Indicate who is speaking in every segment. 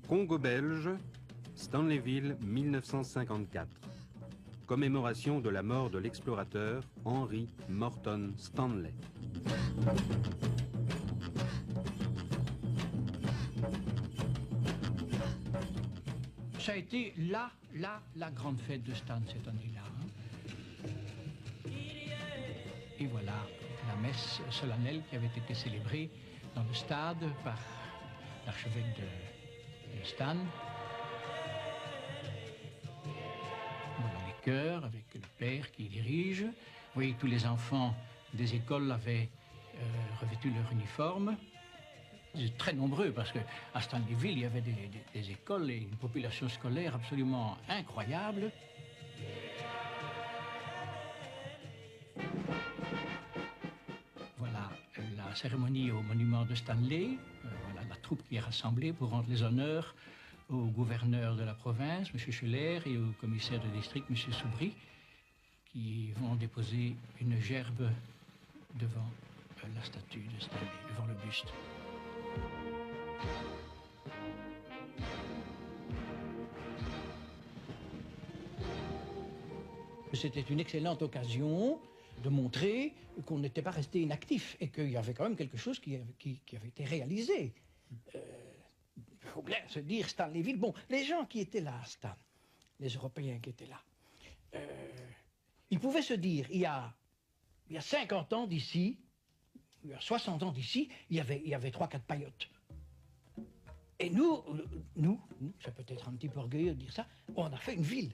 Speaker 1: Congo belge, Stanleyville 1954. Commémoration de la mort de l'explorateur Henry Morton Stanley.
Speaker 2: Ça a été la grande fête de Stan cette année-là. Et voilà la messe solennelle qui avait été célébrée dans le stade par l'archevêque de Stan. Voilà les chœurs avec le père qui dirige. Vous voyez que tous les enfants des écoles avaient revêtu leur uniforme. Ils étaient très nombreux parce qu'à Stanleyville, il y avait des écoles et une population scolaire absolument incroyable. Voilà la cérémonie au monument de Stanley. Voilà la troupe qui est rassemblée pour rendre les honneurs au gouverneur de la province, M. Scheller, et au commissaire de district, M. Soubry, qui vont déposer une gerbe devant la statue de Stanley, devant le buste. C'était une excellente occasion de montrer qu'on n'était pas resté inactif et qu'il y avait quand même quelque chose qui avait été réalisé. Il faut bien se dire, Stanleyville, bon, les gens qui étaient là, Stan, les Européens qui étaient là, ils pouvaient se dire, il y a 50 ans d'ici, il y a 60 ans d'ici, il y avait 3-4 paillotes. Et nous, c'est peut-être un petit peu orgueilleux de dire ça, on a fait une ville.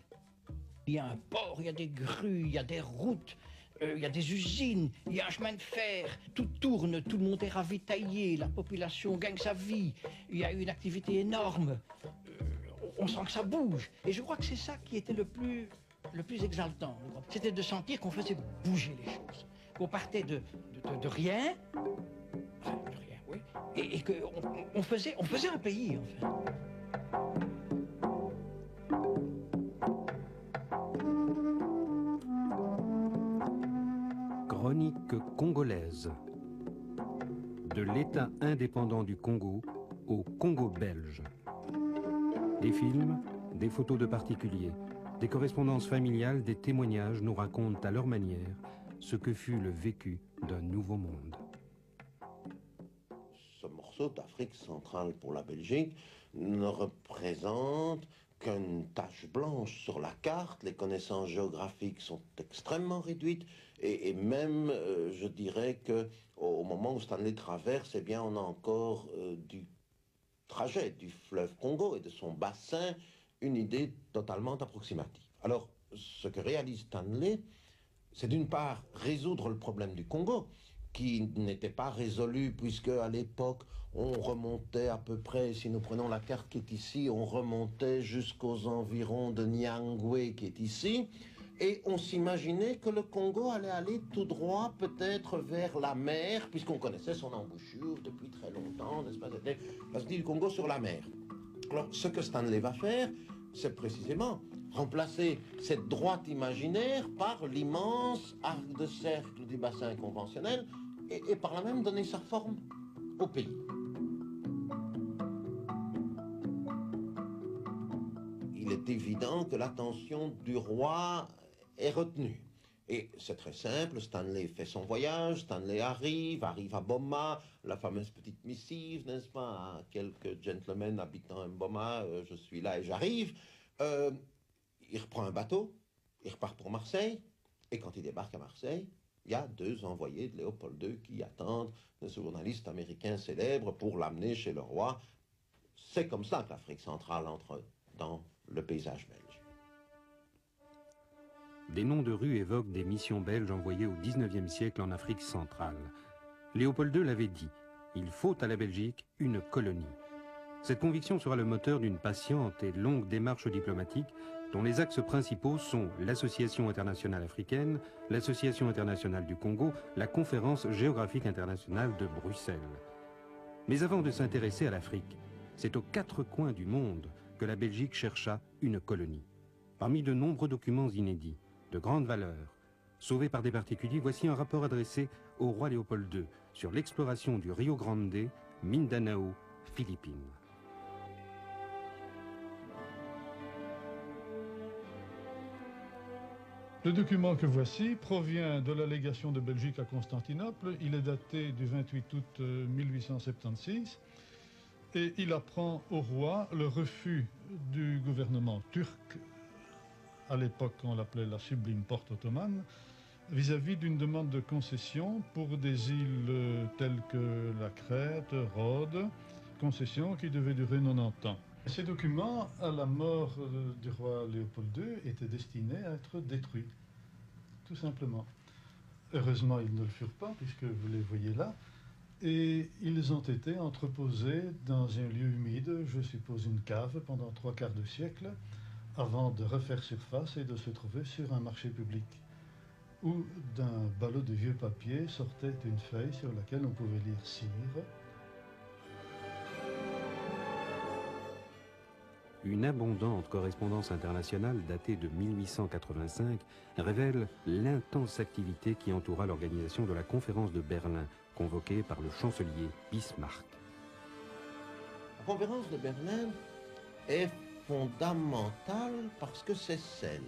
Speaker 2: Il y a un port, il y a des grues, il y a des routes, il y a des usines, il y a un chemin de fer, tout tourne, tout le monde est ravitaillé, la population gagne sa vie, il y a une activité énorme, on sent que ça bouge. Et je crois que c'est ça qui était le plus exaltant. C'était de sentir qu'on faisait bouger les choses, qu'on partait de rien, enfin de rien, oui, et qu'on faisait un pays, enfin.
Speaker 1: Chronique congolaise. De l'État indépendant du Congo au Congo belge. Des films, des photos de particuliers, des correspondances familiales, des témoignages nous racontent à leur manière ce que fut le vécu d'un nouveau monde.
Speaker 3: Ce morceau d'Afrique centrale pour la Belgique ne représente qu'une tache blanche sur la carte. Les connaissances géographiques sont extrêmement réduites et même, je dirais qu'au moment où Stanley traverse, eh bien, on a encore du trajet du fleuve Congo et de son bassin une idée totalement approximative. Alors, ce que réalise Stanley, c'est d'une part résoudre le problème du Congo, qui n'était pas résolu, puisque à l'époque, on remontait à peu près, si nous prenons la carte qui est ici, on remontait jusqu'aux environs de Nyangwe, qui est ici, et on s'imaginait que le Congo allait aller tout droit, peut-être vers la mer, puisqu'on connaissait son embouchure depuis très longtemps, n'est-ce pas? C'était la sortie du Congo sur la mer. Alors, ce que Stanley va faire, c'est précisément remplacer cette droite imaginaire par l'immense arc de cercle du bassin conventionnel et par là même donner sa forme au pays. Il est évident que l'attention du roi est retenue. Et c'est très simple, Stanley fait son voyage, Stanley arrive à Boma, la fameuse petite missive, n'est-ce pas, à quelques gentlemen habitant à Boma, je suis là et j'arrive. Il reprend un bateau, il repart pour Marseille, et quand il débarque à Marseille, il y a 2 envoyés de Léopold II qui attendent ce journaliste américain célèbre pour l'amener chez le roi. C'est comme ça que l'Afrique centrale entre dans le paysage belge.
Speaker 1: Des noms de rues évoquent des missions belges envoyées au XIXe siècle en Afrique centrale. Léopold II l'avait dit, il faut à la Belgique une colonie. Cette conviction sera le moteur d'une patiente et longue démarche diplomatique dont les axes principaux sont l'Association internationale africaine, l'Association internationale du Congo, la Conférence géographique internationale de Bruxelles. Mais avant de s'intéresser à l'Afrique, c'est aux 4 coins du monde que la Belgique chercha une colonie. Parmi de nombreux documents inédits, de grande valeur, sauvés par des particuliers, voici un rapport adressé au roi Léopold II sur l'exploration du Rio Grande, Mindanao, Philippines.
Speaker 4: Le document que voici provient de la légation de Belgique à Constantinople. Il est daté du 28 août 1876 et il apprend au roi le refus du gouvernement turc, à l'époque on l'appelait la Sublime Porte ottomane, vis-à-vis d'une demande de concession pour des îles telles que la Crète, Rhodes, concession qui devait durer 90 ans. Ces documents, à la mort du roi Léopold II, étaient destinés à être détruits, tout simplement. Heureusement, ils ne le furent pas, puisque vous les voyez là, et ils ont été entreposés dans un lieu humide, je suppose une cave, pendant 3/4 de siècle, avant de refaire surface et de se trouver sur un marché public, où d'un ballot de vieux papier sortait une feuille sur laquelle on pouvait lire « Sire ».
Speaker 1: Une abondante correspondance internationale datée de 1885 révèle l'intense activité qui entoura l'organisation de la conférence de Berlin, convoquée par le chancelier Bismarck.
Speaker 3: La conférence de Berlin est fondamentale parce que c'est celle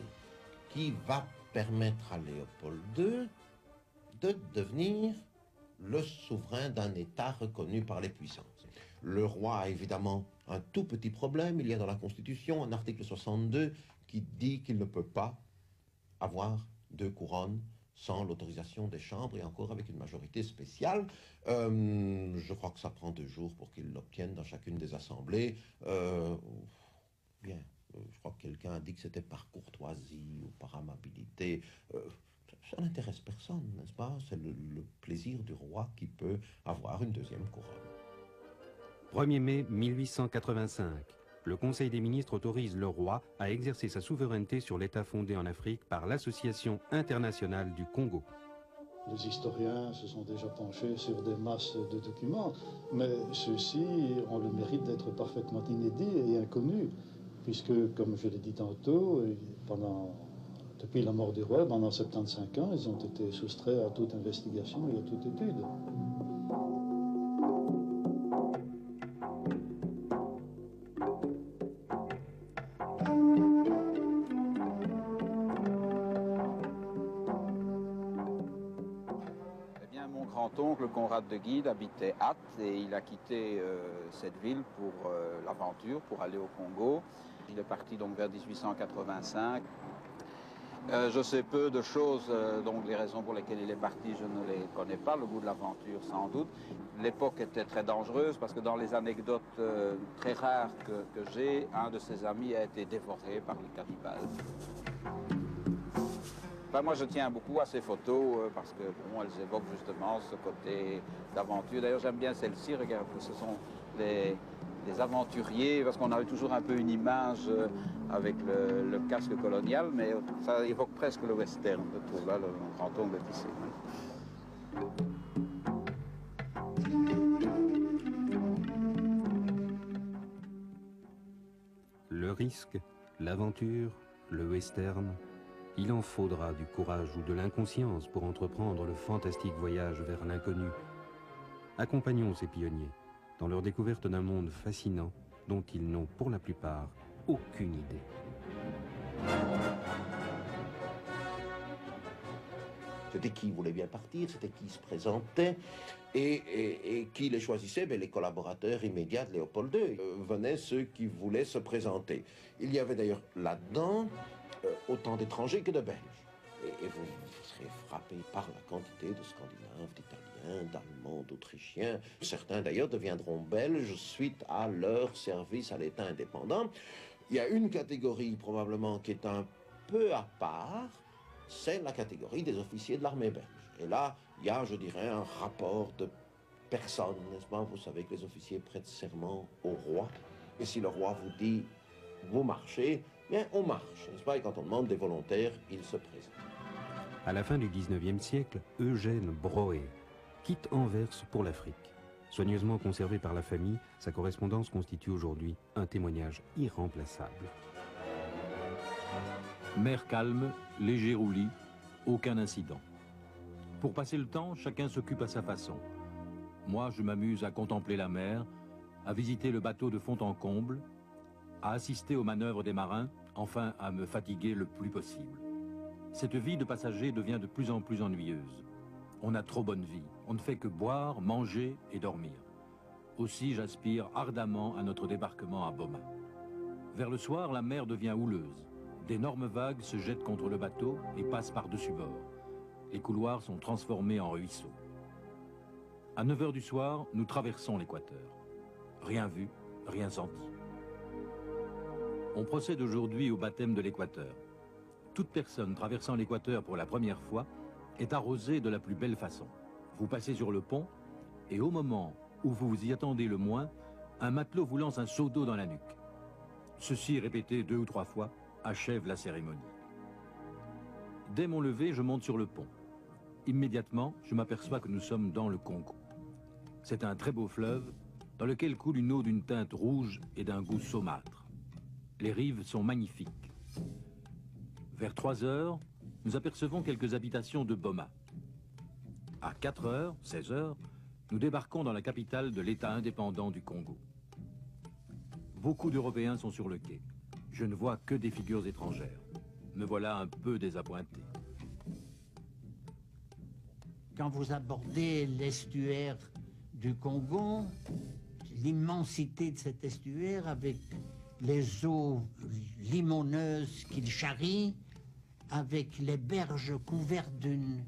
Speaker 3: qui va permettre à Léopold II de devenir le souverain d'un État reconnu par les puissances. Le roi a évidemment un tout petit problème. Il y a dans la Constitution un article 62 qui dit qu'il ne peut pas avoir 2 couronnes sans l'autorisation des chambres et encore avec une majorité spéciale. Je crois que ça prend 2 jours pour qu'il l'obtienne dans chacune des assemblées. Bien, je crois que quelqu'un a dit que c'était par courtoisie ou par amabilité. Ça n'intéresse personne, n'est-ce pas? C'est le plaisir du roi qui peut avoir une 2e couronne.
Speaker 1: 1er mai 1885. Le Conseil des ministres autorise le roi à exercer sa souveraineté sur l'État fondé en Afrique par l'Association internationale du Congo.
Speaker 4: Les historiens se sont déjà penchés sur des masses de documents, mais ceux-ci ont le mérite d'être parfaitement inédits et inconnus, puisque, comme je l'ai dit tantôt, depuis la mort du roi, pendant 75 ans, ils ont été soustraits à toute investigation et à toute étude.
Speaker 5: Oncle Conrad de Guide habitait Ath et il a quitté cette ville pour l'aventure, pour aller au Congo. Il est parti donc vers 1885. Je sais peu de choses, donc les raisons pour lesquelles il est parti, je ne les connais pas, le goût de l'aventure sans doute. L'époque était très dangereuse parce que dans les anecdotes très rares que j'ai, un de ses amis a été dévoré par les cannibales. Moi, je tiens beaucoup à ces photos parce que bon, elles évoquent justement ce côté d'aventure. D'ailleurs, j'aime bien celle-ci, regarde, ce sont les aventuriers, parce qu'on a eu toujours un peu une image avec le casque colonial, mais ça évoque presque le western, je trouve, là, le grand-oncle ici.
Speaker 1: Le risque, l'aventure, le western... Il en faudra du courage ou de l'inconscience pour entreprendre le fantastique voyage vers l'inconnu. Accompagnons ces pionniers dans leur découverte d'un monde fascinant dont ils n'ont pour la plupart aucune idée.
Speaker 3: C'était qui voulait bien partir, c'était qui se présentait et qui les choisissait. Les collaborateurs immédiats de Léopold II venaient ceux qui voulaient se présenter. Il y avait d'ailleurs là-dedans autant d'étrangers que de Belges. Et vous serez frappé par la quantité de Scandinaves, d'Italiens, d'Allemands, d'Autrichiens. Certains d'ailleurs deviendront Belges suite à leur service à l'État indépendant. Il y a une catégorie probablement qui est un peu à part, c'est la catégorie des officiers de l'armée belge. Et là, il y a, je dirais, un rapport de personnes, n'est-ce pas? Vous savez que les officiers prêtent serment au roi. Et si le roi vous dit, vous marchez, bien, on marche, n'est-ce pas? Et quand on demande des volontaires, ils se présentent.
Speaker 1: À la fin du 19e siècle, Eugène Broé quitte Anvers pour l'Afrique. Soigneusement conservé par la famille, sa correspondance constitue aujourd'hui un témoignage irremplaçable.
Speaker 6: Mer calme, léger roulis, aucun incident. Pour passer le temps, chacun s'occupe à sa façon. Moi, je m'amuse à contempler la mer, à visiter le bateau de fond en comble, à assister aux manœuvres des marins, enfin à me fatiguer le plus possible. cette vie de passager devient de plus en plus ennuyeuse. On a trop bonne vie, on ne fait que boire, manger et dormir. Aussi j'aspire ardemment à notre débarquement à Boma. Vers le soir, la mer devient houleuse. D'énormes vagues se jettent contre le bateau et passent par-dessus bord. Les couloirs sont transformés en ruisseaux. À 9 h du soir, nous traversons l'équateur. Rien vu, rien senti. On procède aujourd'hui au baptême de l'équateur. Toute personne traversant l'équateur pour la première fois est arrosée de la plus belle façon. Vous passez sur le pont et au moment où vous vous y attendez le moins, un matelot vous lance un seau d'eau dans la nuque. Ceci, répété 2 ou 3 fois, achève la cérémonie. Dès mon lever, je monte sur le pont. Immédiatement, je m'aperçois que nous sommes dans le Congo. C'est un très beau fleuve dans lequel coule une eau d'une teinte rouge et d'un goût saumâtre. Les rives sont magnifiques. Vers 3 h, nous apercevons quelques habitations de Boma. À 4 h, 16 h, nous débarquons dans la capitale de l'État indépendant du Congo. Beaucoup d'Européens sont sur le quai. Je ne vois que des figures étrangères. Me voilà un peu désappointé.
Speaker 7: Quand vous abordez l'estuaire du Congo, l'immensité de cet estuaire avec les eaux limoneuses qu'il charrie, avec les berges couvertes d'une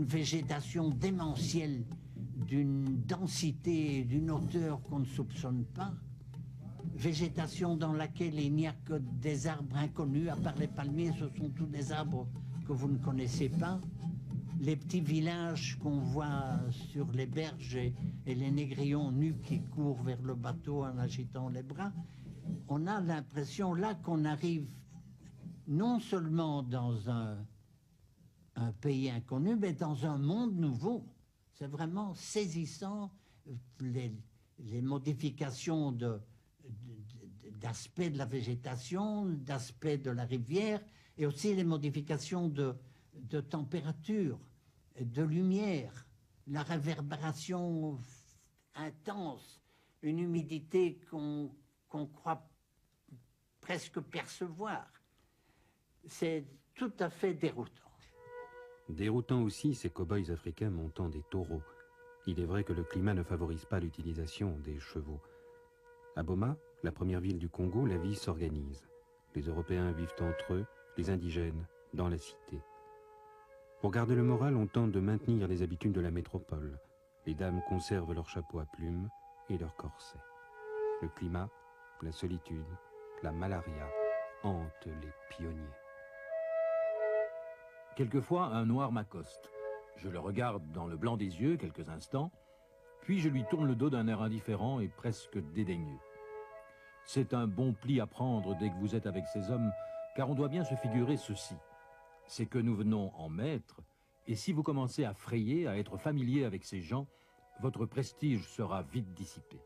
Speaker 7: végétation démentielle, d'une densité et d'une hauteur qu'on ne soupçonne pas, végétation dans laquelle il n'y a que des arbres inconnus, à part les palmiers, ce sont tous des arbres que vous ne connaissez pas. Les petits villages qu'on voit sur les berges et les négrillons nus qui courent vers le bateau en agitant les bras, on a l'impression là qu'on arrive non seulement dans un pays inconnu, mais dans un monde nouveau. C'est vraiment saisissant, les modifications d'aspect de la végétation, d'aspect de la rivière, et aussi les modifications de température, de lumière, la réverbération intense, une humidité qu'on croit presque percevoir. C'est tout à fait déroutant.
Speaker 1: Déroutant aussi ces cow-boys africains montant des taureaux. Il est vrai que le climat ne favorise pas l'utilisation des chevaux. À Boma, la première ville du Congo, la vie s'organise. Les Européens vivent entre eux, les indigènes dans la cité. Pour garder le moral, on tente de maintenir les habitudes de la métropole. Les dames conservent leurs chapeaux à plumes et leurs corsets. Le climat, la solitude, la malaria hantent les pionniers.
Speaker 6: Quelquefois, un noir m'accoste. Je le regarde dans le blanc des yeux quelques instants, puis je lui tourne le dos d'un air indifférent et presque dédaigneux. C'est un bon pli à prendre dès que vous êtes avec ces hommes, car on doit bien se figurer ceci. C'est que nous venons en maître, et si vous commencez à frayer, à être familier avec ces gens, votre prestige sera vite dissipé.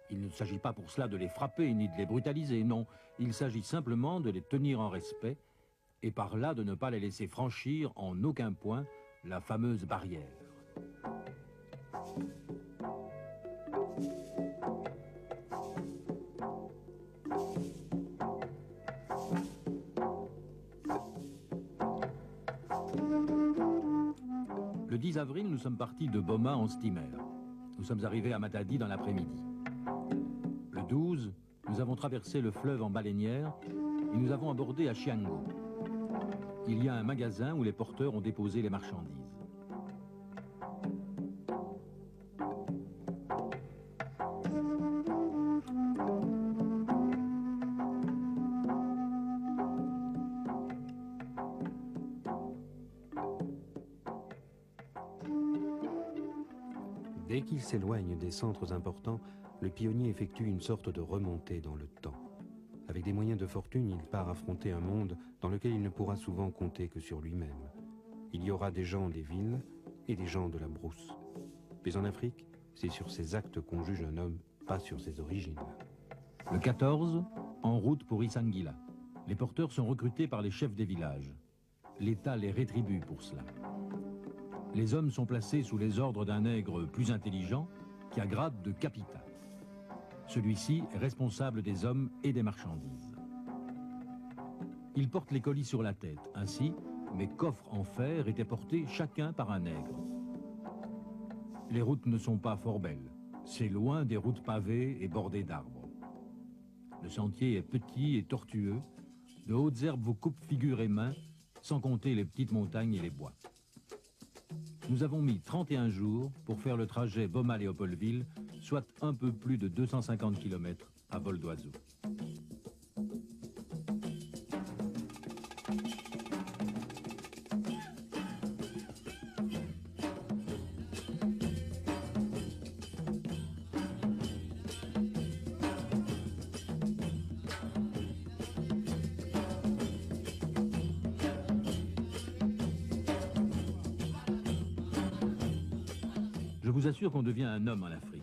Speaker 6: Il ne s'agit pas pour cela de les frapper ni de les brutaliser, non. Il s'agit simplement de les tenir en respect, et par là de ne pas les laisser franchir en aucun point la fameuse barrière. Le 10 avril, nous sommes partis de Boma en steamer. Nous sommes arrivés à Matadi dans l'après-midi. Le 12, nous avons traversé le fleuve en baleinière et nous avons abordé à Chiango. Il y a un magasin où les porteurs ont déposé les marchandises.
Speaker 1: Dès qu'il s'éloigne des centres importants, le pionnier effectue une sorte de remontée dans le temps. Avec des moyens de fortune, il part affronter un monde dans lequel il ne pourra souvent compter que sur lui-même. Il y aura des gens des villes et des gens de la brousse. Mais en Afrique, c'est sur ses actes qu'on juge un homme, pas sur ses origines.
Speaker 6: Le 14, en route pour Isangila. Les porteurs sont recrutés par les chefs des villages. L'État les rétribue pour cela. Les hommes sont placés sous les ordres d'un nègre plus intelligent qui a grade de capitaine. Celui-ci est responsable des hommes et des marchandises. Ils portent les colis sur la tête. Ainsi, mes coffres en fer étaient portés chacun par un nègre. Les routes ne sont pas fort belles. C'est loin des routes pavées et bordées d'arbres. Le sentier est petit et tortueux. De hautes herbes vous coupent figure et main, sans compter les petites montagnes et les bois. Nous avons mis 31 jours pour faire le trajet Beaumal-Léopoldville, soit un peu plus de 250 km à vol d'oiseau. Je vous assure qu'on devient un homme en Afrique.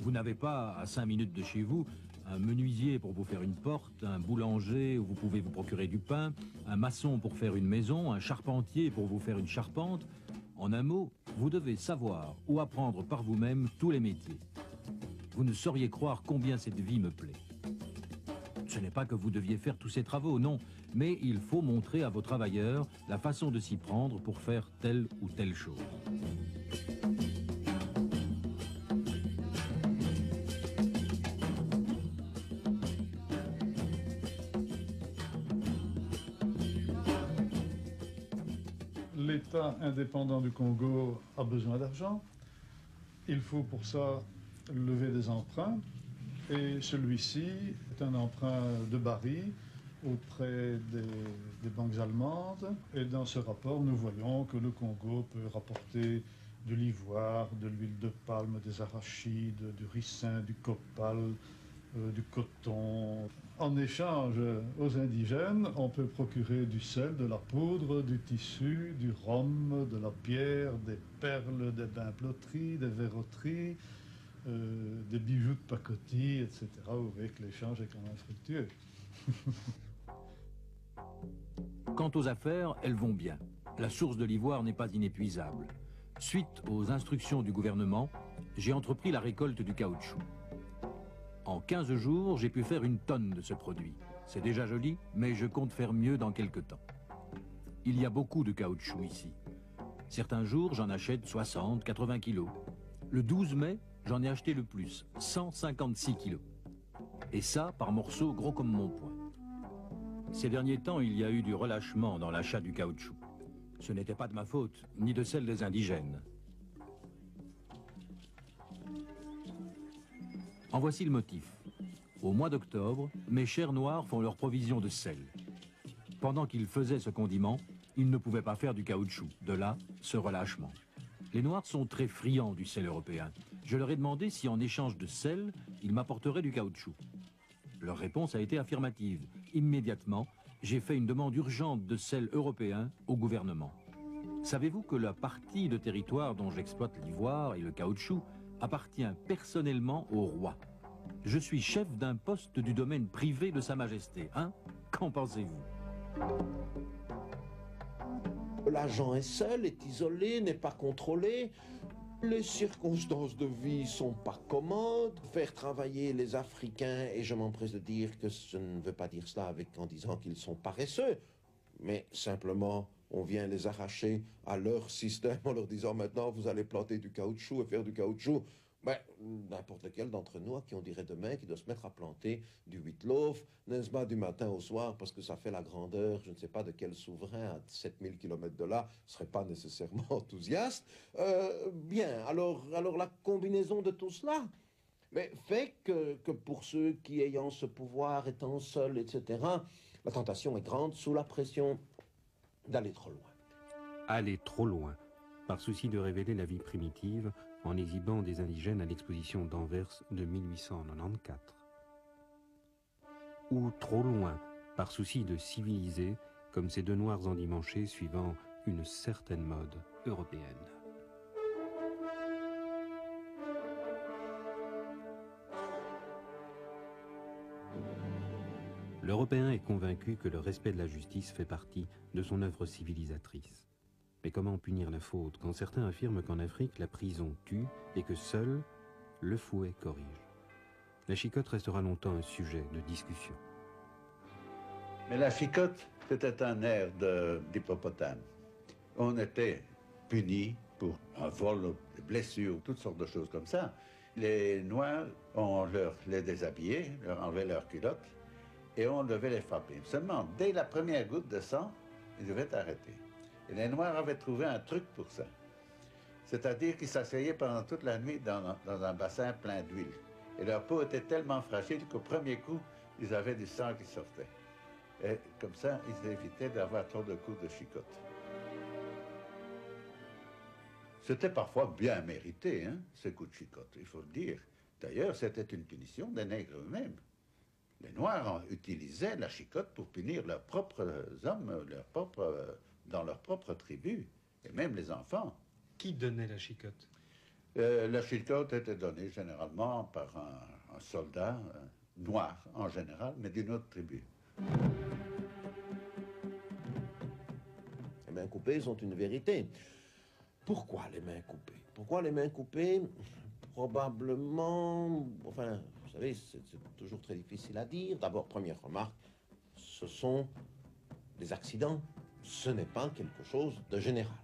Speaker 6: Vous n'avez pas, à 5 minutes de chez vous, un menuisier pour vous faire une porte, un boulanger où vous pouvez vous procurer du pain, un maçon pour faire une maison, un charpentier pour vous faire une charpente. En un mot, vous devez savoir ou apprendre par vous-même tous les métiers. Vous ne sauriez croire combien cette vie me plaît. Ce n'est pas que vous deviez faire tous ces travaux, non, mais il faut montrer à vos travailleurs la façon de s'y prendre pour faire telle ou telle chose.
Speaker 4: L'État indépendant du Congo a besoin d'argent. Il faut pour ça lever des emprunts. Et celui-ci est un emprunt de Bari auprès des banques allemandes. Et dans ce rapport, nous voyons que le Congo peut rapporter de l'ivoire, de l'huile de palme, des arachides, du ricin, du copal, du coton. En échange aux indigènes, on peut procurer du sel, de la poudre, du tissu, du rhum, de la pierre, des perles, des bains-plotteries, des verroteries, des bijoux de pacotille, etc. Vous voyez que l'échange est quand même fructueux.
Speaker 6: Quant aux affaires, elles vont bien. La source de l'ivoire n'est pas inépuisable. Suite aux instructions du gouvernement, j'ai entrepris la récolte du caoutchouc. En 15 jours, j'ai pu faire 1 tonne de ce produit. C'est déjà joli, mais je compte faire mieux dans quelques temps. Il y a beaucoup de caoutchouc ici. Certains jours, j'en achète 60, 80 kilos. Le 12 mai, j'en ai acheté le plus, 156 kilos. Et ça, par morceaux gros comme mon poing. Ces derniers temps, il y a eu du relâchement dans l'achat du caoutchouc. Ce n'était pas de ma faute, ni de celle des indigènes. En voici le motif. Au mois d'octobre, mes chers noirs font leur provision de sel. Pendant qu'ils faisaient ce condiment, ils ne pouvaient pas faire du caoutchouc. De là, ce relâchement. Les noirs sont très friands du sel européen. Je leur ai demandé si en échange de sel, ils m'apporteraient du caoutchouc. Leur réponse a été affirmative. Immédiatement, j'ai fait une demande urgente de sel européen au gouvernement. Savez-vous que la partie de territoire dont j'exploite l'ivoire et le caoutchouc appartient personnellement au roi? Je suis chef d'un poste du domaine privé de Sa Majesté, hein? Qu'en pensez-vous?
Speaker 3: L'agent est seul, est isolé, n'est pas contrôlé. Les circonstances de vie sont pas commodes. Faire travailler les Africains, et je m'empresse de dire que je ne veux pas dire cela en disant qu'ils sont paresseux, mais simplement on vient les arracher à leur système en leur disant maintenant vous allez planter du caoutchouc et faire du caoutchouc. Ben, n'importe lequel d'entre nous à qui on dirait demain qu'il doit se mettre à pas du huitloaf, n'est-ce pas, du matin au soir, parce que ça fait la grandeur, je ne sais pas de quel souverain à 7000 km de là, ne serait pas nécessairement enthousiaste. Bien, alors la combinaison de tout cela fait que pour ceux qui, ayant ce pouvoir, étant seuls, etc., la tentation est grande sous la pression d'aller trop loin.
Speaker 1: Aller trop loin, par souci de révéler la vie primitive, en exhibant des indigènes à l'exposition d'Anvers de 1894. Ou trop loin, par souci de civiliser, comme ces 2 noirs endimanchés suivant une certaine mode européenne. L'Européen est convaincu que le respect de la justice fait partie de son œuvre civilisatrice. Mais comment punir la faute quand certains affirment qu'en Afrique, la prison tue et que seul le fouet corrige? La chicotte restera longtemps un sujet de discussion.
Speaker 8: Mais la chicotte, c'était un air d'hippopotame. On était punis pour un vol, des blessures, toutes sortes de choses comme ça. Les Noirs, on les déshabillait, leur enlevait leurs culottes et on devait les frapper. Seulement, dès la première goutte de sang, ils devaient arrêter. Et les Noirs avaient trouvé un truc pour ça. C'est-à-dire qu'ils s'asseyaient pendant toute la nuit dans un bassin plein d'huile. Et leur peau était tellement fragile qu'au premier coup, ils avaient du sang qui sortait. Et comme ça, ils évitaient d'avoir trop de coups de chicotte. C'était parfois bien mérité, hein, ces coups de chicotte, il faut le dire. D'ailleurs, c'était une punition des nègres eux-mêmes. Les Noirs utilisaient la chicotte pour punir leurs propres hommes, dans leur propre tribu, et même les enfants.
Speaker 1: Qui donnait la chicotte?
Speaker 8: La chicotte était donnée généralement par un soldat noir en général, mais d'une autre tribu.
Speaker 3: Les mains coupées sont une vérité. Pourquoi les mains coupées? Pourquoi les mains coupées? Probablement, enfin, vous savez, c'est toujours très difficile à dire. D'abord, première remarque, ce sont des accidents. Ce n'est pas quelque chose de général.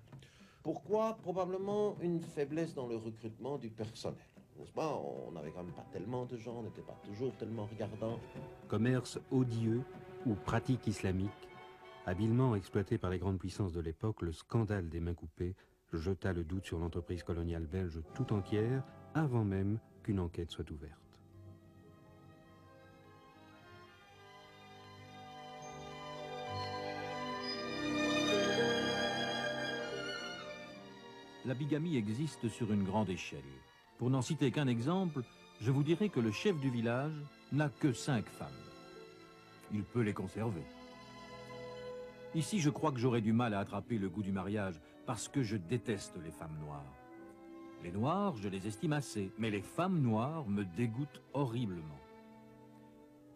Speaker 3: Pourquoi? Probablement une faiblesse dans le recrutement du personnel. N'est-ce pas? On n'avait quand même pas tellement de gens, on n'était pas toujours tellement regardants.
Speaker 1: Commerce odieux ou pratique islamique, habilement exploité par les grandes puissances de l'époque, le scandale des mains coupées jeta le doute sur l'entreprise coloniale belge tout entière avant même qu'une enquête soit ouverte.
Speaker 6: La bigamie existe sur une grande échelle. Pour n'en citer qu'un exemple, je vous dirai que le chef du village n'a que 5 femmes. Il peut les conserver. Ici, je crois que j'aurais du mal à attraper le goût du mariage parce que je déteste les femmes noires. Les noirs, je les estime assez, mais les femmes noires me dégoûtent horriblement.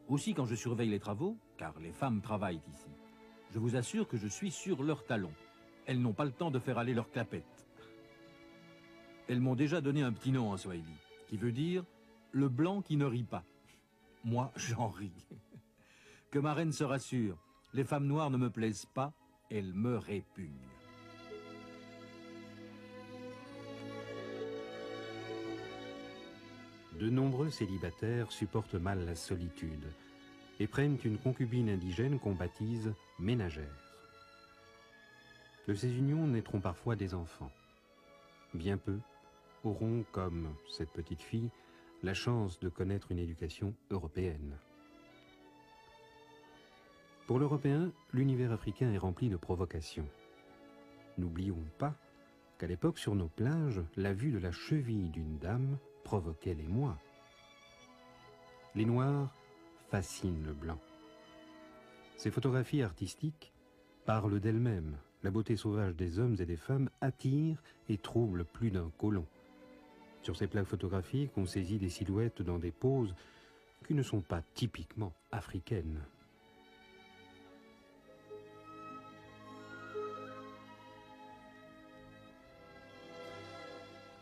Speaker 6: Aussi, quand je surveille les travaux, car les femmes travaillent ici, je vous assure que je suis sur leurs talons. Elles n'ont pas le temps de faire aller leurs clapettes. Elles m'ont déjà donné un petit nom en Swahili, qui veut dire « le blanc qui ne rit pas ». Moi, j'en ris. Que ma reine se rassure, les femmes noires ne me plaisent pas, elles me répugnent.
Speaker 1: De nombreux célibataires supportent mal la solitude et prennent une concubine indigène qu'on baptise ménagère. De ces unions naîtront parfois des enfants. Bien peu auront, comme cette petite fille, la chance de connaître une éducation européenne. Pour l'Européen, l'univers africain est rempli de provocations. N'oublions pas qu'à l'époque, sur nos plages, la vue de la cheville d'une dame provoquait l'émoi. Les Noirs fascinent le blanc. Ces photographies artistiques parlent d'elles-mêmes. La beauté sauvage des hommes et des femmes attire et trouble plus d'un colon. Sur ces plaques photographiques, on saisit des silhouettes dans des poses qui ne sont pas typiquement africaines.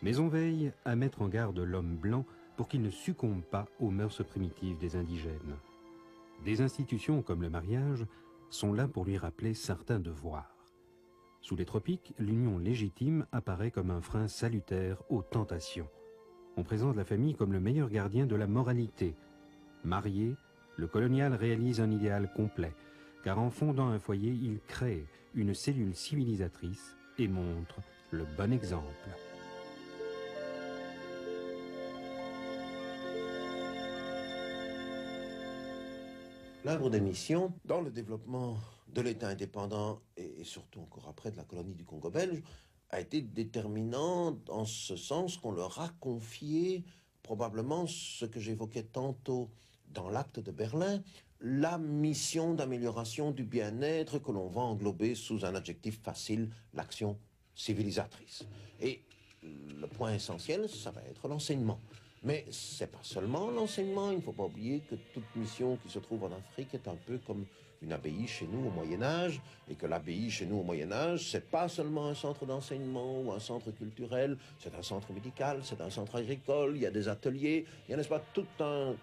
Speaker 1: Mais on veille à mettre en garde l'homme blanc pour qu'il ne succombe pas aux mœurs primitives des indigènes. Des institutions comme le mariage sont là pour lui rappeler certains devoirs. Sous les tropiques, l'union légitime apparaît comme un frein salutaire aux tentations. On présente la famille comme le meilleur gardien de la moralité. Marié, le colonial réalise un idéal complet, car en fondant un foyer, il crée une cellule civilisatrice et montre le bon exemple.
Speaker 3: L'œuvre des missions, dans le développement de l'État indépendant et surtout encore après de la colonie du Congo belge, a été déterminant en ce sens qu'on leur a confié probablement ce que j'évoquais tantôt dans l'acte de Berlin, la mission d'amélioration du bien-être que l'on va englober sous un adjectif facile, l'action civilisatrice. Et le point essentiel, ça va être l'enseignement. Mais c'est pas seulement l'enseignement, il ne faut pas oublier que toute mission qui se trouve en Afrique est un peu comme une abbaye chez nous au Moyen-Âge, et que l'abbaye chez nous au Moyen-Âge, c'est pas seulement un centre d'enseignement ou un centre culturel, c'est un centre médical, c'est un centre agricole, il y a des ateliers, il y a, n'est-ce pas, tout un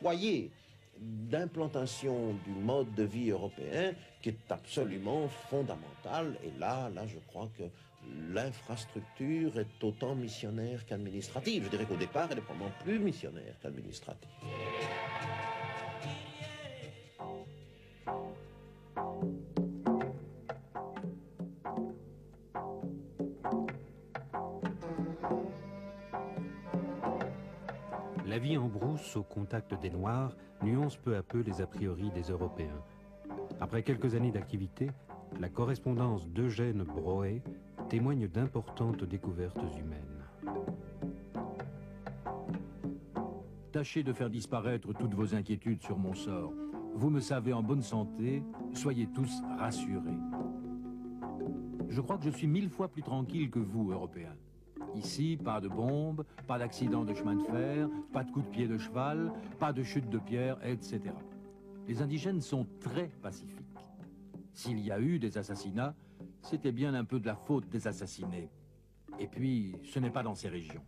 Speaker 3: foyer d'implantation du mode de vie européen qui est absolument fondamental. Et là, je crois que l'infrastructure est autant missionnaire qu'administrative. Je dirais qu'au départ, elle est probablement plus missionnaire qu'administrative.
Speaker 1: La vie en brousse, au contact des Noirs, nuance peu à peu les a priori des Européens. Après quelques années d'activité, la correspondance d'Eugène Broet témoigne d'importantes découvertes humaines.
Speaker 6: Tâchez de faire disparaître toutes vos inquiétudes sur mon sort. Vous me savez en bonne santé, soyez tous rassurés. Je crois que je suis 1000 fois plus tranquille que vous, Européens. Ici, pas de bombes, pas d'accident de chemin de fer, pas de coups de pied de cheval, pas de chute de pierre, etc. Les indigènes sont très pacifiques. S'il y a eu des assassinats, c'était bien un peu de la faute des assassinés. Et puis, ce n'est pas dans ces régions.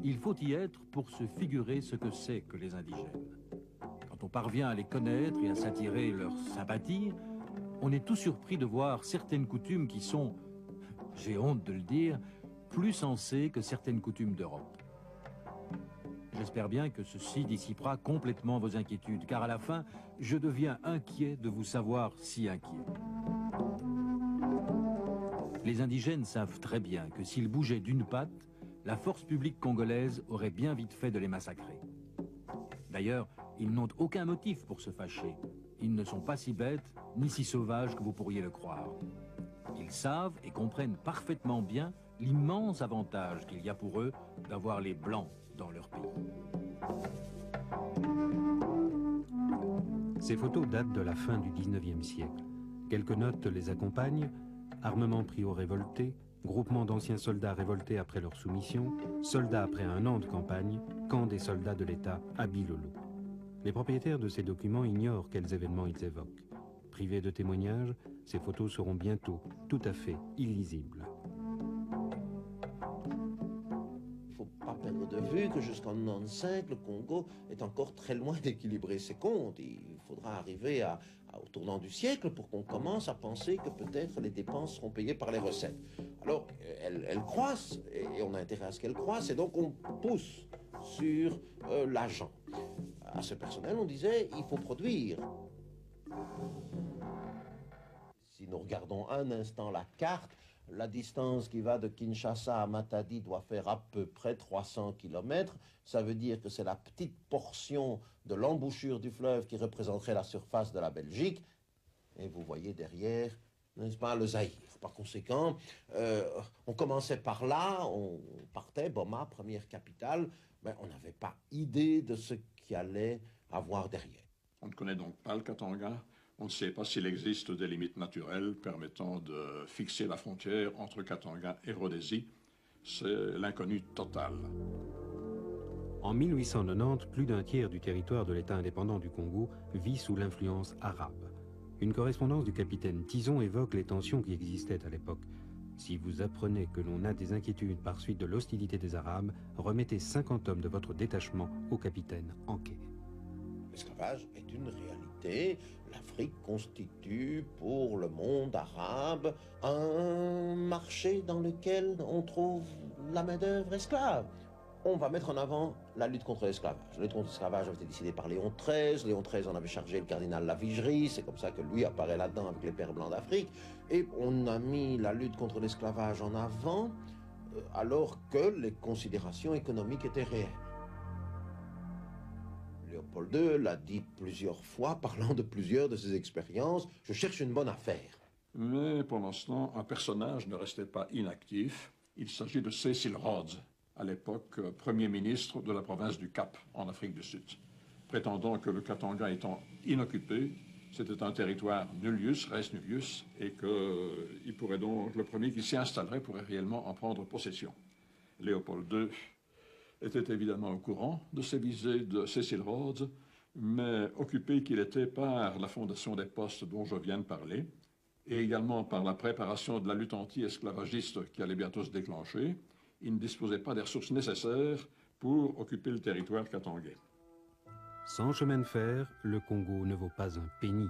Speaker 6: Il faut y être pour se figurer ce que c'est que les indigènes. Quand on parvient à les connaître et à s'attirer leur sympathie, on est tout surpris de voir certaines coutumes qui sont, j'ai honte de le dire, plus sensées que certaines coutumes d'Europe. J'espère bien que ceci dissipera complètement vos inquiétudes, car à la fin, je deviens inquiet de vous savoir si inquiet. Les indigènes savent très bien que s'ils bougeaient d'une patte, la force publique congolaise aurait bien vite fait de les massacrer. D'ailleurs, ils n'ont aucun motif pour se fâcher. Ils ne sont pas si bêtes, ni si sauvages que vous pourriez le croire. Ils savent et comprennent parfaitement bien l'immense avantage qu'il y a pour eux d'avoir les Blancs dans leur pays.
Speaker 1: Ces photos datent de la fin du 19e siècle. Quelques notes les accompagnent. Armement pris aux révoltés, groupement d'anciens soldats révoltés après leur soumission, soldats après un an de campagne, camp des soldats de l'État à Bilolo. Les propriétaires de ces documents ignorent quels événements ils évoquent. Privés de témoignages, ces photos seront bientôt tout à fait illisibles.
Speaker 3: Il ne faut pas perdre de vue que jusqu'en 1995, le Congo est encore très loin d'équilibrer ses comptes. Il faudra arriver au tournant du siècle pour qu'on commence à penser que peut-être les dépenses seront payées par les recettes. Alors, elles croissent, et on a intérêt à ce qu'elles croissent, et donc on pousse sur l'argent. À ce personnel, on disait, il faut produire. Si nous regardons un instant la carte, la distance qui va de Kinshasa à Matadi doit faire à peu près 300 km. Ça veut dire que c'est la petite portion de l'embouchure du fleuve qui représenterait la surface de la Belgique. Et vous voyez derrière, n'est-ce pas, le Zaïre. Par conséquent, on commençait par là, on partait, Boma, première capitale, mais on n'avait pas idée de ce qu'il allait avoir derrière.
Speaker 9: On ne connaît donc pas le Katanga. On ne sait pas s'il existe des limites naturelles permettant de fixer la frontière entre Katanga et Rhodésie. C'est l'inconnu total.
Speaker 1: En 1890, plus d'un tiers du territoire de l'État indépendant du Congo vit sous l'influence arabe. Une correspondance du capitaine Tison évoque les tensions qui existaient à l'époque. Si vous apprenez que l'on a des inquiétudes par suite de l'hostilité des Arabes, remettez 50 hommes de votre détachement au capitaine en quai.
Speaker 3: L'esclavage est une réalité. L'Afrique constitue pour le monde arabe un marché dans lequel on trouve la main-d'œuvre esclave. On va mettre en avant la lutte contre l'esclavage. La lutte contre l'esclavage a été décidée par Léon XIII. Léon XIII en avait chargé le cardinal Lavigerie. C'est comme ça que lui apparaît là-dedans avec les Pères Blancs d'Afrique. Et on a mis la lutte contre l'esclavage en avant alors que les considérations économiques étaient réelles. Léopold II l'a dit plusieurs fois, parlant de plusieurs de ses expériences. Je cherche une bonne affaire.
Speaker 9: Mais pour l'instant, un personnage ne restait pas inactif. Il s'agit de Cecil Rhodes, à l'époque Premier ministre de la province du Cap, en Afrique du Sud. Prétendant que le Katanga étant inoccupé, c'était un territoire nullius, res nullius, et qu'il pourrait donc, le premier qui s'y installerait pourrait réellement en prendre possession. Léopold II était évidemment au courant de ces visées de Cecil Rhodes, mais occupé qu'il était par la fondation des postes dont je viens de parler, et également par la préparation de la lutte anti-esclavagiste qui allait bientôt se déclencher, il ne disposait pas des ressources nécessaires pour occuper le territoire katangais.
Speaker 1: Sans chemin de fer, le Congo ne vaut pas un penny,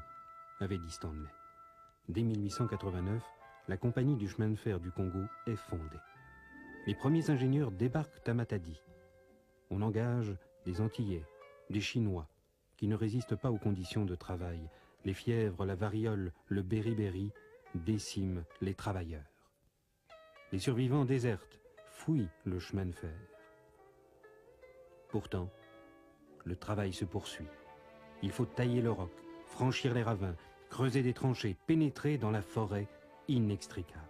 Speaker 1: avait dit Stanley. Dès 1889, la compagnie du chemin de fer du Congo est fondée. Les premiers ingénieurs débarquent à Matadi. On engage des Antillais, des Chinois, qui ne résistent pas aux conditions de travail. Les fièvres, la variole, le beriberi déciment les travailleurs. Les survivants désertent, fuient le chemin de fer. Pourtant, le travail se poursuit. Il faut tailler le roc, franchir les ravins, creuser des tranchées, pénétrer dans la forêt inextricable.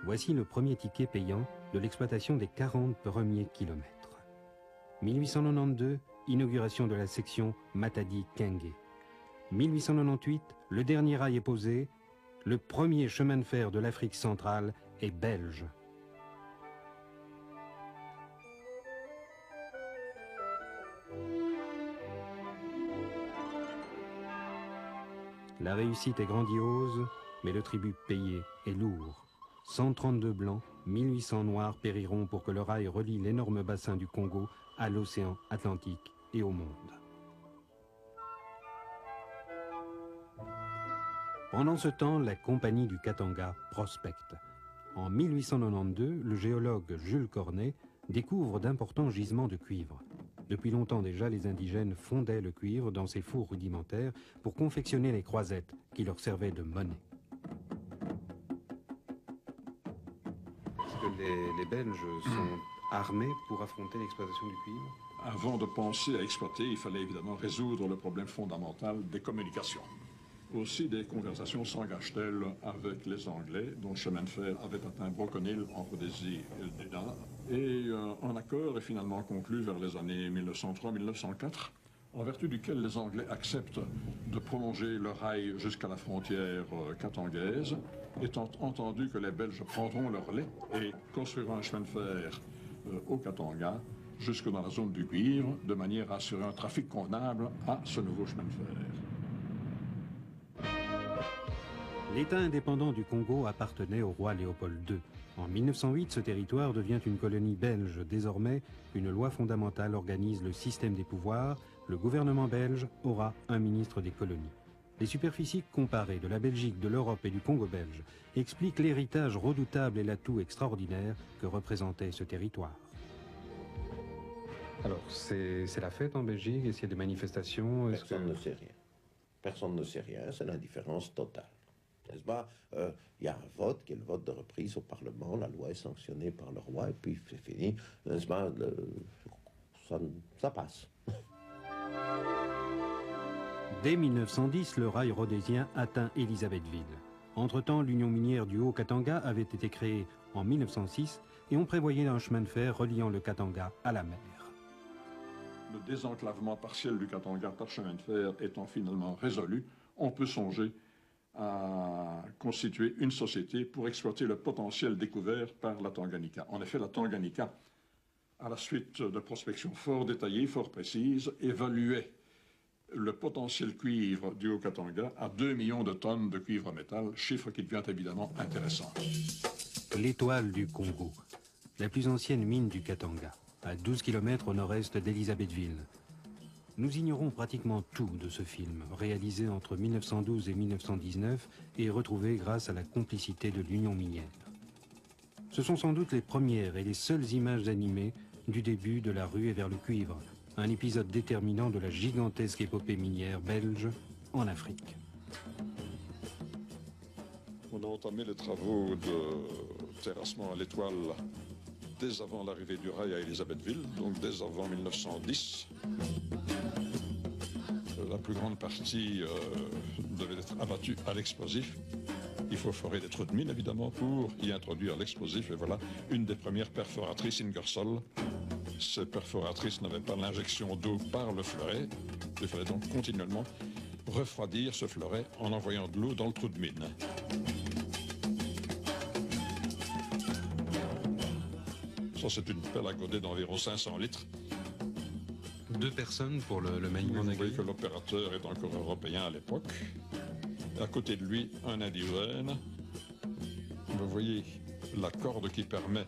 Speaker 1: Voici le premier ticket payant de l'exploitation des 40 premiers kilomètres. 1892, inauguration de la section Matadi-Kenge. 1898, le dernier rail est posé. Le premier chemin de fer de l'Afrique centrale est belge. La réussite est grandiose, mais le tribut payé est lourd. 132 blancs, 1800 noirs périront pour que le rail relie l'énorme bassin du Congo à l'océan Atlantique et au monde. Pendant ce temps, la compagnie du Katanga prospecte. En 1892, le géologue Jules Cornet découvre d'importants gisements de cuivre. Depuis longtemps déjà, les indigènes fondaient le cuivre dans ces fours rudimentaires pour confectionner les croisettes qui leur servaient de monnaie. Est-ce que les Belges sont armés pour affronter l'exploitation du cuivre?
Speaker 9: Avant de penser à exploiter, il fallait évidemment résoudre le problème fondamental des communications. Aussi, des conversations s'engagent-elles avec les Anglais, dont le chemin de fer avait atteint Broken Hill en Rhodésie du Nord. Et un accord est finalement conclu vers les années 1903-1904, en vertu duquel les Anglais acceptent de prolonger le rail jusqu'à la frontière katangaise, étant entendu que les Belges prendront leur relais et construiront un chemin de fer au Katanga, jusque dans la zone du cuivre, de manière à assurer un trafic convenable à ce nouveau chemin de fer.
Speaker 1: L'État indépendant du Congo appartenait au roi Léopold II. En 1908, ce territoire devient une colonie belge. Désormais, une loi fondamentale organise le système des pouvoirs. Le gouvernement belge aura un ministre des colonies. Les superficies comparées de la Belgique, de l'Europe et du Congo belge expliquent l'héritage redoutable et l'atout extraordinaire que représentait ce territoire. Alors, c'est la fête en Belgique? Est-ce qu'il y a des manifestations?
Speaker 3: Personne ne sait rien. Personne ne sait rien, c'est l'indifférence totale. N'est-ce pas? Il y a un vote qui est le vote de reprise au Parlement, la loi est sanctionnée par le roi, et puis c'est fini. N'est-ce pas? Ça passe.
Speaker 1: Dès 1910, le rail rhodésien atteint Elisabethville. Entre-temps, l'Union minière du Haut-Katanga avait été créée en 1906 et on prévoyait un chemin de fer reliant le Katanga à la mer.
Speaker 9: Le désenclavement partiel du Katanga par chemin de fer étant finalement résolu, on peut songer à constituer une société pour exploiter le potentiel découvert par la Tanganyika. En effet, la Tanganyika, à la suite de prospections fort détaillées, fort précises, évaluait le potentiel cuivre du Haut-Katanga à 2 millions de tonnes de cuivre métal, chiffre qui devient évidemment intéressant.
Speaker 1: L'étoile du Congo, la plus ancienne mine du Katanga, à 12 km au nord-est d'Elisabethville. Nous ignorons pratiquement tout de ce film, réalisé entre 1912 et 1919 et retrouvé grâce à la complicité de l'Union minière. Ce sont sans doute les premières et les seules images animées du début de la ruée vers le cuivre, un épisode déterminant de la gigantesque épopée minière belge en Afrique.
Speaker 9: On a entamé les travaux de terrassement à l'étoile dès avant l'arrivée du rail à Elisabethville, donc dès avant 1910. La plus grande partie devait être abattue à l'explosif. Il faut forer des trous de mine, évidemment, pour y introduire l'explosif. Et voilà une des premières perforatrices Ingersoll. Ces perforatrices n'avaient pas l'injection d'eau par le fleuret. Il fallait donc continuellement refroidir ce fleuret en envoyant de l'eau dans le trou de mine. Ça, c'est une pelle à godet d'environ 500 litres.
Speaker 1: 2 personnes pour le maniement
Speaker 9: Vous
Speaker 1: d'un
Speaker 9: voyez
Speaker 1: grille.
Speaker 9: que l'opérateur est encore européen à l'époque. À côté de lui, un indigène. Vous voyez la corde qui permet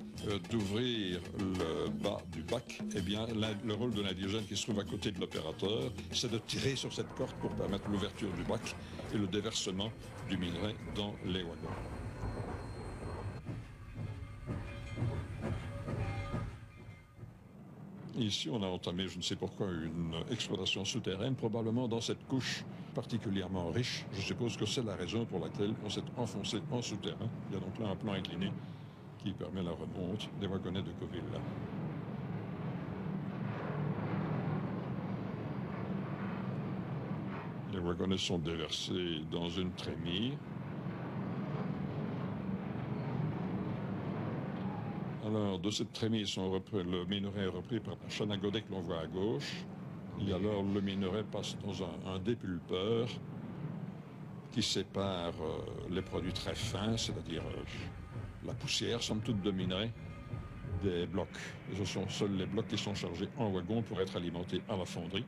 Speaker 9: d'ouvrir le bas du bac. Eh bien, le rôle de l'indigène qui se trouve à côté de l'opérateur, c'est de tirer sur cette corde pour permettre l'ouverture du bac et le déversement du minerai dans les wagons. Ici, on a entamé, je ne sais pourquoi, une exploitation souterraine, probablement dans cette couche particulièrement riche. Je suppose que c'est la raison pour laquelle on s'est enfoncé en souterrain. Il y a donc là un plan incliné qui permet la remonte des wagonnets de Coville. Les wagonnets sont déversés dans une trémie. Alors, de cette trémie, le minerai est repris par un chaîne à godet que l'on voit à gauche. Et alors, le minerai passe dans un dépulpeur qui sépare les produits très fins, c'est-à-dire la poussière, somme toute, de minerai, des blocs. Et ce sont seuls les blocs qui sont chargés en wagon pour être alimentés à la fonderie.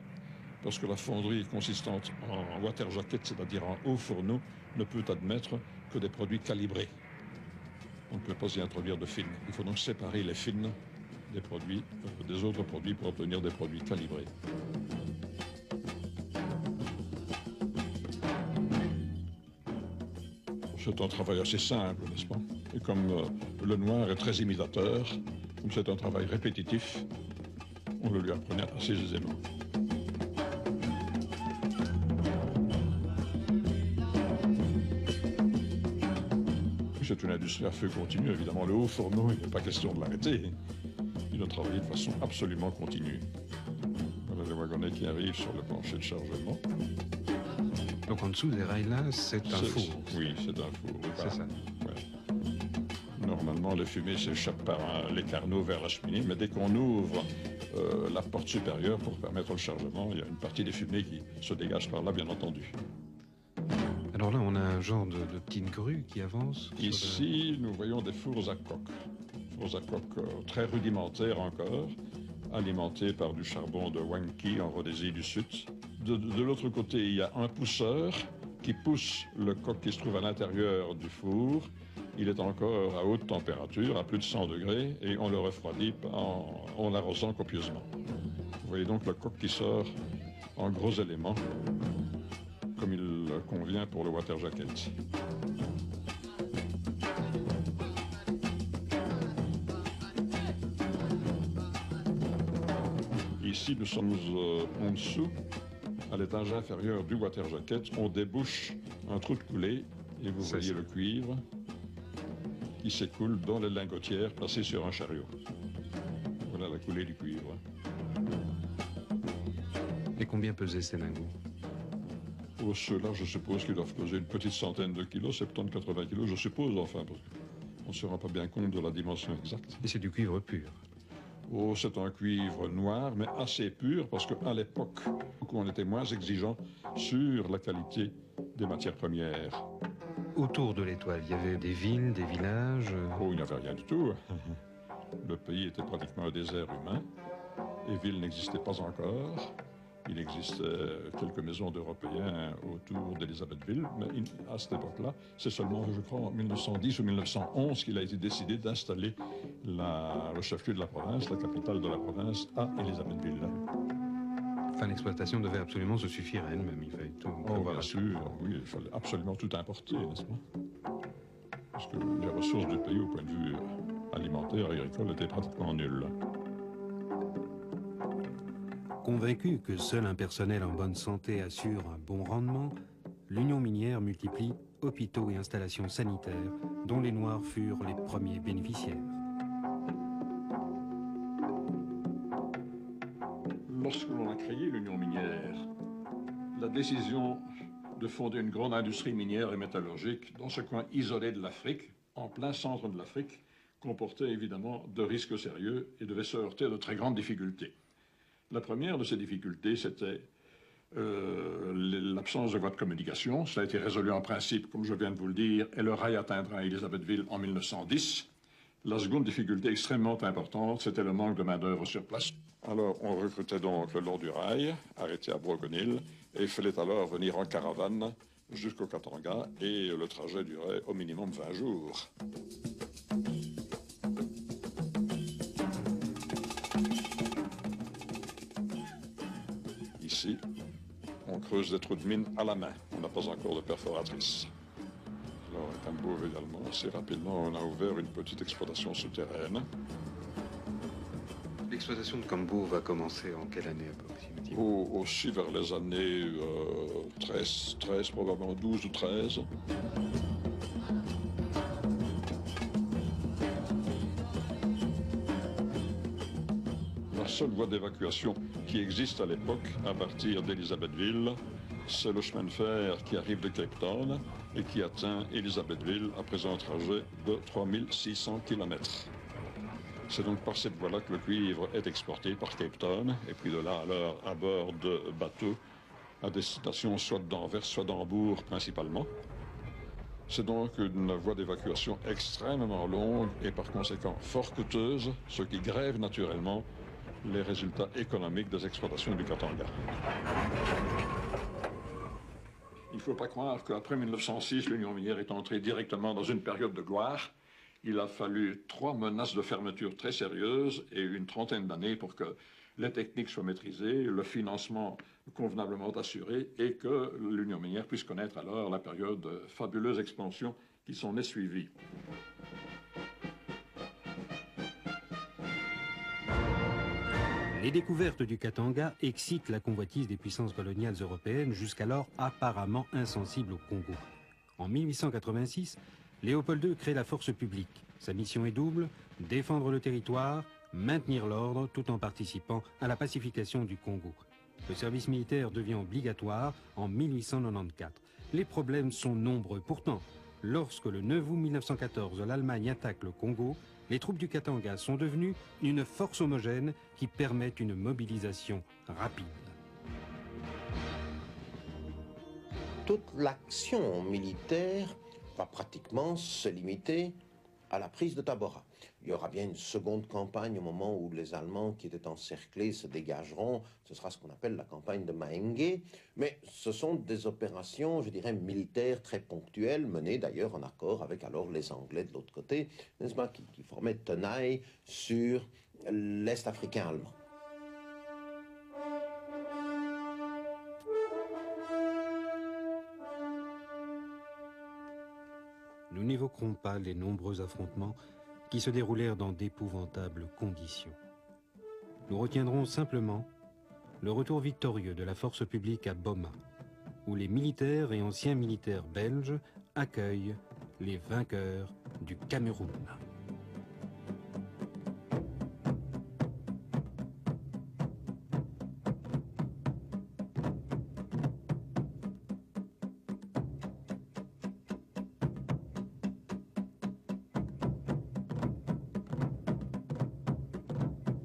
Speaker 9: Parce que la fonderie consistante en water jacket, c'est-à-dire en haut fourneau, ne peut admettre que des produits calibrés. On ne peut pas y introduire de fines. Il faut donc séparer les fines des produits, des autres produits pour obtenir des produits calibrés. C'est un travail assez simple, n'est-ce pas? Et comme le noir est très imitateur, comme c'est un travail répétitif, on le lui apprenait assez aisément. C'est une industrie à feu continu, évidemment. Le haut fourneau, il n'est pas question de l'arrêter. Il a travaillé de façon absolument continue. Voilà les wagonnets qui arrivent sur le plancher de chargement.
Speaker 1: Donc en dessous des rails-là, c'est un four.
Speaker 9: Oui, c'est un four.
Speaker 1: C'est ça.
Speaker 9: Ouais. Normalement, les fumées s'échappent par les carnaux vers la cheminée, mais dès qu'on ouvre la porte supérieure pour permettre le chargement, il y a une partie des fumées qui se dégage par là, bien entendu.
Speaker 1: Alors là, on a un genre de petite grue qui avance.
Speaker 9: Ici, nous voyons des fours à coque. Fours à coque très rudimentaires encore, alimentés par du charbon de Wanki en Rhodésie du Sud. De l'autre côté, il y a un pousseur qui pousse le coq qui se trouve à l'intérieur du four. Il est encore à haute température, à plus de 100 degrés, et on le refroidit en l'arrosant copieusement. Vous voyez donc le coq qui sort en gros éléments, comme il convient pour le water jacket. Ici, nous sommes en dessous, à l'étage inférieur du water jacket. On débouche un trou de coulée et vous voyez le cuivre qui s'écoule dans les lingotières placées sur un chariot. Voilà la coulée du cuivre.
Speaker 1: Et combien pesaient ces lingots?
Speaker 9: Oh, ceux-là, je suppose qu'ils doivent peser une petite centaine de kilos, 70-80 kilos, je suppose, enfin, parce qu'on ne se rend pas bien compte de la dimension exacte.
Speaker 1: Et c'est du cuivre pur?
Speaker 9: Oh, c'est un cuivre noir, mais assez pur, parce qu'à l'époque, on était moins exigeant sur la qualité des matières premières.
Speaker 1: Autour de l'étoile, il y avait des villes, des villages?
Speaker 9: Oh, il n'y avait rien du tout. Le pays était pratiquement un désert humain. Les villes n'existaient pas encore. Il existait quelques maisons d'Européens autour d'Élisabethville, mais à cette époque-là, c'est seulement, je crois, en 1910 ou 1911 qu'il a été décidé d'installer le chef-lieu de la province, la capitale de la province, à Élisabethville.
Speaker 1: Enfin, l'exploitation devait absolument se suffire à elle-même. Il fallait tout.
Speaker 9: Oh, bien sûr, oui, il fallait absolument tout importer, n'est-ce pas? Parce que les ressources du pays, au point de vue alimentaire, agricole, étaient pratiquement nulles.
Speaker 1: Convaincu que seul un personnel en bonne santé assure un bon rendement, l'Union minière multiplie hôpitaux et installations sanitaires dont les Noirs furent les premiers bénéficiaires.
Speaker 9: Lorsque l'on a créé l'Union minière, la décision de fonder une grande industrie minière et métallurgique dans ce coin isolé de l'Afrique, en plein centre de l'Afrique, comportait évidemment de risques sérieux et devait se heurter à de très grandes difficultés. La première de ces difficultés, c'était l'absence de voies de communication. Ça a été résolu en principe, comme je viens de vous le dire, et le rail atteindra Élisabethville en 1910. La seconde difficulté extrêmement importante, c'était le manque de main-d'œuvre sur place. Alors, on recrutait donc le long du rail, arrêté à Brogonil, et il fallait alors venir en caravane jusqu'au Katanga, et le trajet durait au minimum 20 jours. Ici, on creuse des trous de mine à la main. On n'a pas encore de perforatrice. Alors, à Kambouve également, assez rapidement, on a ouvert une petite exploitation souterraine.
Speaker 1: L'exploitation de Kambouve va commencer en quelle année approximativement?
Speaker 9: Aussi vers les années 13, probablement 12 ou 13. La seule voie d'évacuation qui existe à l'époque, à partir d'Elisabethville, c'est le chemin de fer qui arrive de Cape Town et qui atteint Elisabethville après un trajet de 3600 km. C'est donc par cette voie-là que le cuivre est exporté par Cape Town, et puis de là, alors, à bord de bateaux à destination soit d'Anvers, soit d'Hambourg principalement. C'est donc une voie d'évacuation extrêmement longue et par conséquent fort coûteuse, ce qui grève naturellement les résultats économiques des exploitations du Katanga. Il ne faut pas croire qu'après 1906, l'Union minière est entrée directement dans une période de gloire. Il a fallu 3 menaces de fermeture très sérieuses et une trentaine d'années pour que les techniques soient maîtrisées, le financement convenablement assuré et que l'Union minière puisse connaître alors la période de fabuleuse expansion qui s'en est suivie.
Speaker 1: Les découvertes du Katanga excitent la convoitise des puissances coloniales européennes jusqu'alors apparemment insensibles au Congo. En 1886, Léopold II crée la force publique. Sa mission est double, défendre le territoire, maintenir l'ordre tout en participant à la pacification du Congo. Le service militaire devient obligatoire en 1894. Les problèmes sont nombreux. Pourtant, lorsque le 9 août 1914, l'Allemagne attaque le Congo, les troupes du Katanga sont devenues une force homogène qui permet une mobilisation rapide.
Speaker 3: Toute l'action militaire va pratiquement se limiter à la prise de Tabora. Il y aura bien une seconde campagne au moment où les Allemands qui étaient encerclés se dégageront. Ce sera ce qu'on appelle la campagne de Mahenge. Mais ce sont des opérations, je dirais, militaires très ponctuelles, menées d'ailleurs en accord avec alors les Anglais de l'autre côté, n'est-ce pas, qui formaient tenaille sur l'Est africain allemand.
Speaker 1: Nous n'évoquerons pas les nombreux affrontements qui se déroulèrent dans d'épouvantables conditions. Nous retiendrons simplement le retour victorieux de la force publique à Boma, où les militaires et anciens militaires belges accueillent les vainqueurs du Cameroun.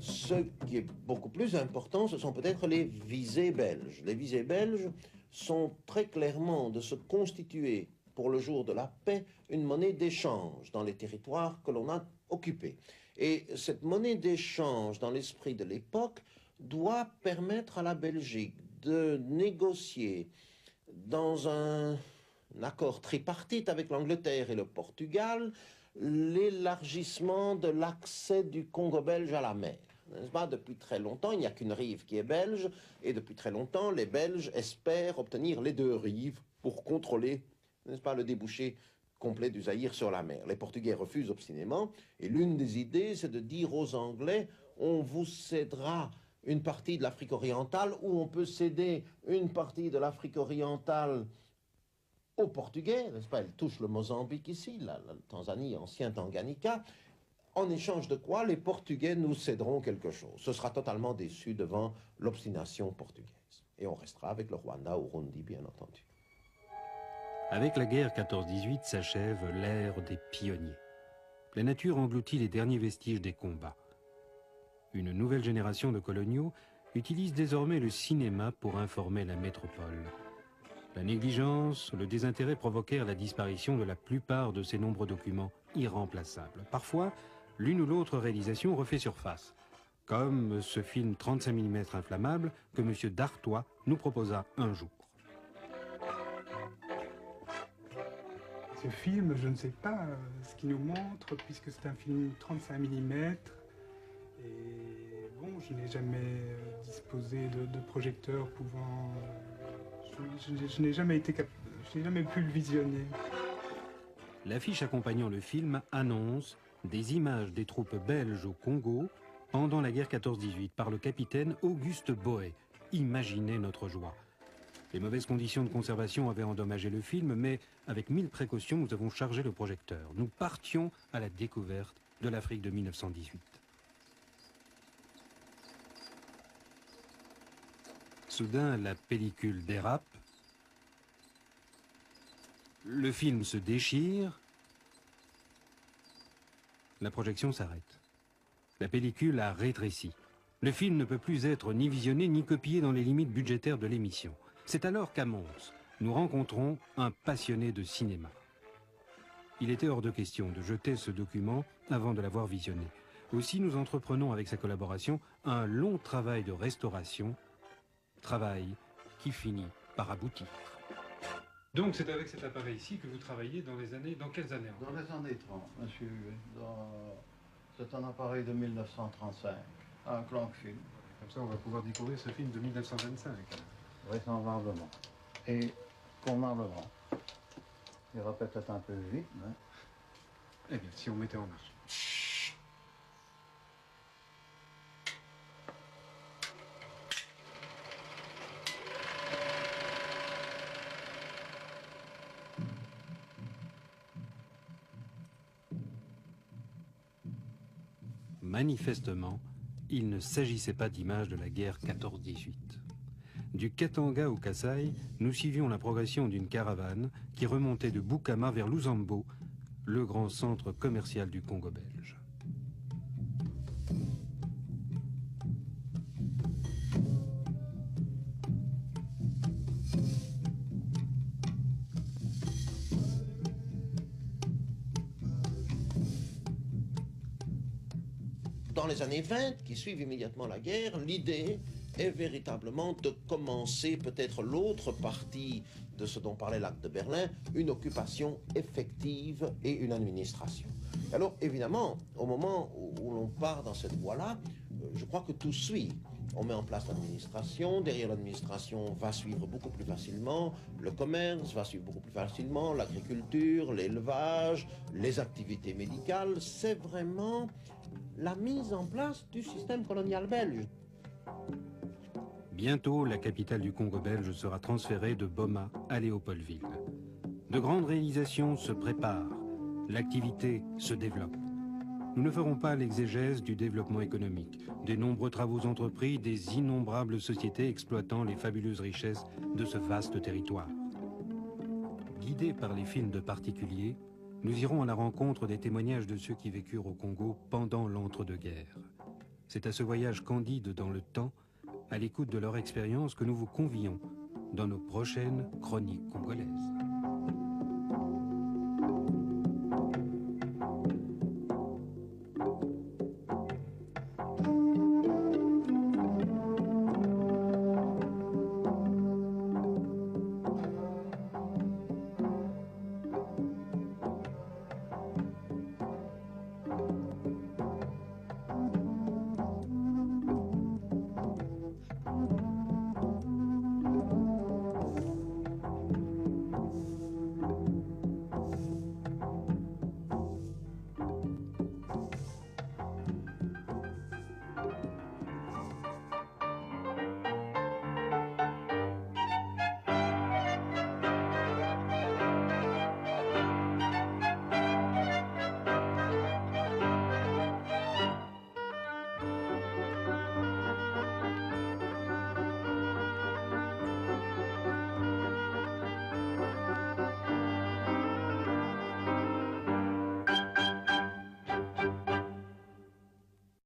Speaker 3: Ce qui est beaucoup plus important, ce sont peut-être les visées belges. Les visées belges sont très clairement de se constituer, pour le jour de la paix, une monnaie d'échange dans les territoires que l'on a occupés. Et cette monnaie d'échange, dans l'esprit de l'époque, doit permettre à la Belgique de négocier dans un accord tripartite avec l'Angleterre et le Portugal l'élargissement de l'accès du Congo belge à la mer. N'est-ce pas? Depuis très longtemps, il n'y a qu'une rive qui est belge, et depuis très longtemps, les Belges espèrent obtenir les deux rives pour contrôler, n'est-ce pas, le débouché complet du Zaïre sur la mer. Les Portugais refusent obstinément, et l'une des idées, c'est de dire aux Anglais, on vous cédera une partie de l'Afrique orientale, ou on peut céder une partie de l'Afrique orientale aux Portugais, n'est-ce pas? Elle touche le Mozambique ici, la Tanzanie, ancien Tanganyika. En échange de quoi, les Portugais nous céderont quelque chose. Ce sera totalement déçu devant l'obstination portugaise. Et on restera avec le Rwanda, Burundi, bien entendu.
Speaker 1: Avec la guerre 14-18 s'achève l'ère des pionniers. La nature engloutit les derniers vestiges des combats. Une nouvelle génération de coloniaux utilise désormais le cinéma pour informer la métropole. La négligence, le désintérêt provoquèrent la disparition de la plupart de ces nombreux documents irremplaçables. Parfois, l'une ou l'autre réalisation refait surface, comme ce film 35 mm inflammable que M. Dartois nous proposa un jour.
Speaker 10: Ce film, je ne sais pas ce qu'il nous montre, puisque c'est un film 35 mm. Et bon, je n'ai jamais disposé de projecteur pouvant... je n'ai jamais pu le visionner.
Speaker 1: L'affiche accompagnant le film annonce des images des troupes belges au Congo pendant la guerre 14-18 par le capitaine Auguste Boët. Imaginez notre joie. Les mauvaises conditions de conservation avaient endommagé le film, mais avec 1000 précautions, nous avons chargé le projecteur. Nous partions à la découverte de l'Afrique de 1918. Soudain, la pellicule dérape. Le film se déchire. La projection s'arrête. La pellicule a rétréci. Le film ne peut plus être ni visionné ni copié dans les limites budgétaires de l'émission. C'est alors qu'à Mons, nous rencontrons un passionné de cinéma. Il était hors de question de jeter ce document avant de l'avoir visionné. Aussi, nous entreprenons avec sa collaboration un long travail de restauration, travail qui finit par aboutir.
Speaker 11: Donc c'est avec cet appareil-ci que vous travaillez dans quelles années?
Speaker 12: Dans les années 30, monsieur. C'est un appareil de 1935, un Klangfilm.
Speaker 11: Comme ça, on va pouvoir découvrir ce film de 1925.
Speaker 12: Vraisemblablement. Et convenablement. Il ira peut-être un peu vite, mais...
Speaker 11: Eh bien, si on mettait en marche.
Speaker 1: Manifestement, il ne s'agissait pas d'images de la guerre 14-18. Du Katanga au Kasaï, nous suivions la progression d'une caravane qui remontait de Bukama vers Luzambo, le grand centre commercial du Congo belge.
Speaker 3: Dans les années 20, qui suivent immédiatement la guerre, l'idée est véritablement de commencer peut-être l'autre partie de ce dont parlait l'acte de Berlin, une occupation effective et une administration. Alors évidemment, au moment où l'on part dans cette voie-là, je crois que tout suit. On met en place l'administration, derrière l'administration va suivre beaucoup plus facilement le commerce, va suivre beaucoup plus facilement l'agriculture, l'élevage, les activités médicales. C'est vraiment la mise en place du système colonial belge.
Speaker 1: Bientôt, la capitale du Congo belge sera transférée de Boma à Léopoldville. De grandes réalisations se préparent, l'activité se développe. Nous ne ferons pas l'exégèse du développement économique, des nombreux travaux entrepris, des innombrables sociétés exploitant les fabuleuses richesses de ce vaste territoire. Guidés par les films de particuliers, nous irons à la rencontre des témoignages de ceux qui vécurent au Congo pendant l'entre-deux-guerres. C'est à ce voyage candide dans le temps, à l'écoute de leur expérience, que nous vous convions dans nos prochaines chroniques congolaises.